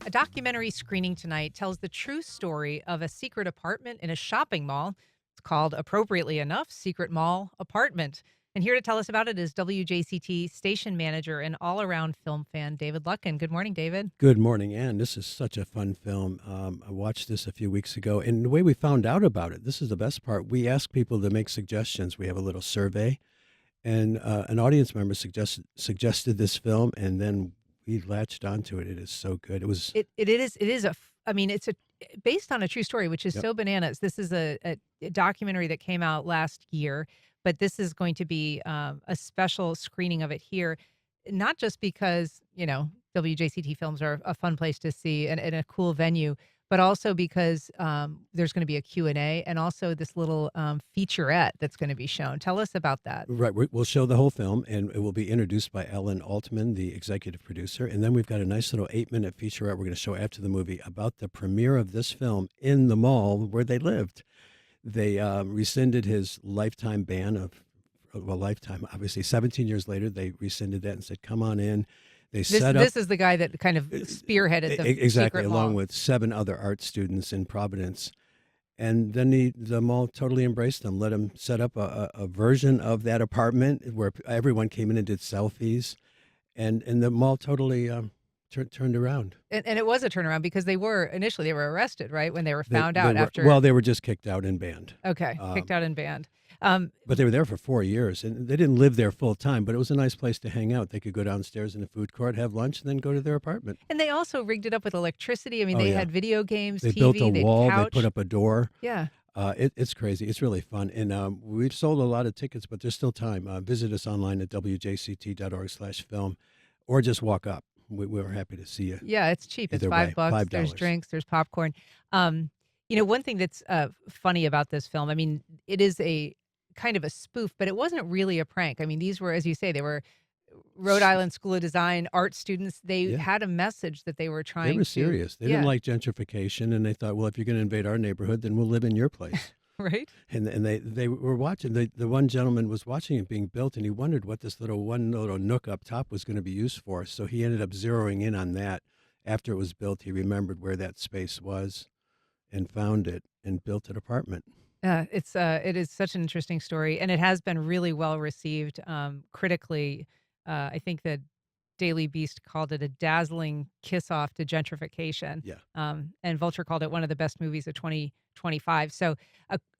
A documentary screening tonight tells the true story of a secret apartment in a shopping mall. It's called, appropriately enough, Secret Mall Apartment. And here to tell us about it is WJCT station manager and all around film fan, David Luckin. Good morning, David. Good morning, Ann. This is such a fun film. I watched this a few weeks ago, and the way we found out about it, this is the best part. We asked people to make suggestions. We have a little survey, and an audience member suggested this film, and then we latched onto it. It is so good. It was, It is I mean, it's based on a true story, which is yep, so bananas. This is a documentary that came out last year, but this is going to be a special screening of it here, not just because, WJCT films are a fun place to see and a cool venue, but also because there's going to be a Q&A and also this little featurette that's going to be shown. Tell us about that. right. We'll show the whole film, and it will be introduced by Ellen Altman, the executive producer. And then we've got a nice little 8-minute featurette we're going to show after the movie about the premiere of this film in the mall where they lived. They rescinded his lifetime ban of, well, lifetime, obviously. 17 years later, they rescinded that and said, come on in. They This set up this is the guy that kind of spearheaded the exactly, secret along mall. with 7 other art students in Providence. And then the mall totally embraced them, let him set up a version of that apartment where everyone came in and did selfies. And the mall totally turned around. And it was a turnaround because initially they were arrested, right? When they were found They out were, after. well, they were just kicked out and banned. Okay, kicked Um, out and banned. Um, But they were there for 4 years, and they didn't live there full time, but it was a nice place to hang out. They could go downstairs in the food court, have lunch, and then go to their apartment. and they also rigged it up with electricity. I mean, Oh, they yeah. had video games, They built a TV, they had wall, they couch. put up a door. Yeah. It's crazy. It's really fun. And we've sold a lot of tickets, but there's still time. Visit us online at wjct.org/film or just walk up. We're happy to see you Yeah, it's cheap. It's either way. $5. There's $5. drinks, there's popcorn. One thing that's funny about this film, I mean, it is a kind of a spoof, but it wasn't really a prank. I mean, these were, as you say, they were Rhode Island School of Design art students. They Yeah. had a message that they were They trying were to, serious. They didn't yeah, like gentrification, and they thought, well, if you're going to invade our neighborhood, then we'll live in your place. right? And they were watching. The one gentleman was watching it being built, and he wondered what this one little nook up top was going to be used for. So he ended up zeroing in on that. After it was built, he remembered where that space was and found it and built an apartment. It is such an interesting story, and it has been really well received critically. I think that Daily Beast called it a dazzling kiss off to gentrification, Yeah. and Vulture called it one of the best movies of 2025. So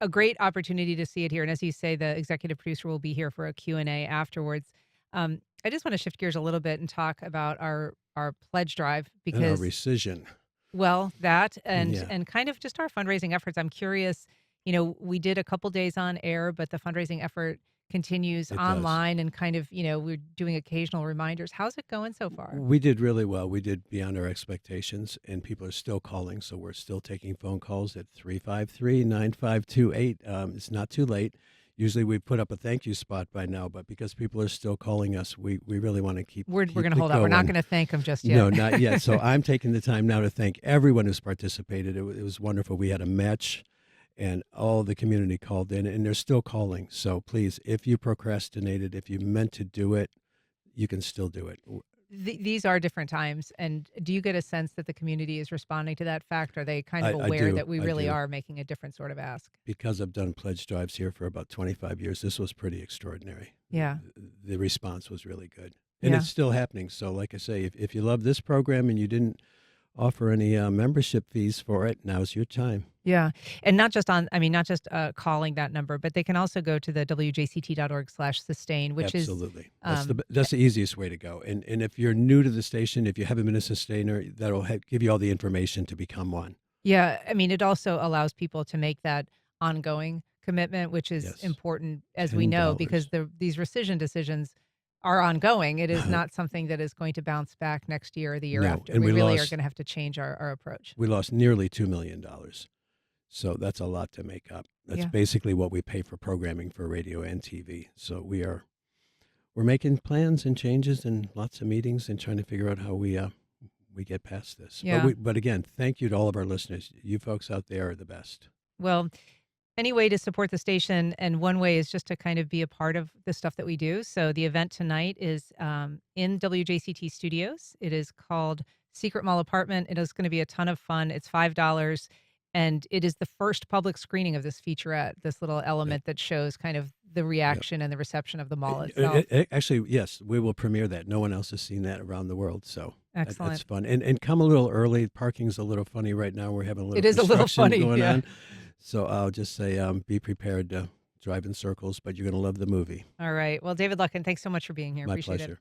a great opportunity to see it here. And as you say, the executive producer will be here for a Q&A afterwards. I just want to shift gears a little bit and talk about our pledge drive And our because rescission. well, that Yeah. and kind of just our fundraising efforts. I'm curious, we did a couple days on air, but the fundraising effort continues It does. online and kind of, we're doing occasional reminders. How's it going so far? We did really well. We did beyond our expectations, and people are still calling. So we're still taking phone calls at 353-9528. It's not too late. Usually we put up a thank you spot by now, but because people are still calling us, we really want to We're keep going to it hold out. We're not going. going to thank them just yet. No, not yet. So I'm taking the time now to thank everyone who's participated. It was wonderful. We had a match, and all the community called in, and they're still calling. So please, if you procrastinated, if you meant to do it, you can still do it. These are different times. And do you get a sense that the community is responding to that fact? Are they kind of I aware do. that we I really do. are making a different sort of ask? Because I've done pledge drives here for about 25 years, this was pretty extraordinary. Yeah. The response was really good. And Yeah. it's still happening. So, like I say, if you love this program and you didn't offer any membership fees for it, now's your time. Yeah. And not just calling that number, but they can also go to the wjct.org/sustain, which is, Absolutely. um, That's the easiest way to go. And if you're new to the station, if you haven't been a sustainer, that'll give you all the information to become one. yeah. I mean, it also allows people to make that ongoing commitment, which is Yes. important, as we know, because $10. these rescission decisions are ongoing. It is not something that is going to bounce back next year or the year No, after. and We we really are lost going to have to change our approach. we lost nearly $2 million. So that's a lot to make up. That's Yeah. basically what we pay for programming for radio and TV. So we're making plans and changes and lots of meetings and trying to figure out how we get past this. Yeah. But again, thank you to all of our listeners. You folks out there are the best. Well, any way to support the station, and one way is just to kind of be a part of the stuff that we do. So the event tonight is in WJCT Studios. It is called Secret Mall Apartment. It is going to be a ton of fun. It's $5, and it is the first public screening of this featurette. This little Yep. element that shows kind of the Yep. reaction and the reception of the mall itself. Actually, yes, we will premiere that. No one else has seen that around the world, so that's Excellent. fun. And come a little early. Parking's a little funny right now. We're having a little It is a little construction funny. going Yeah. on, so I'll just say be prepared to drive in circles, but you're going to love the movie. All right. Well, David Luckin, thanks so much for being here. My Appreciate it. pleasure.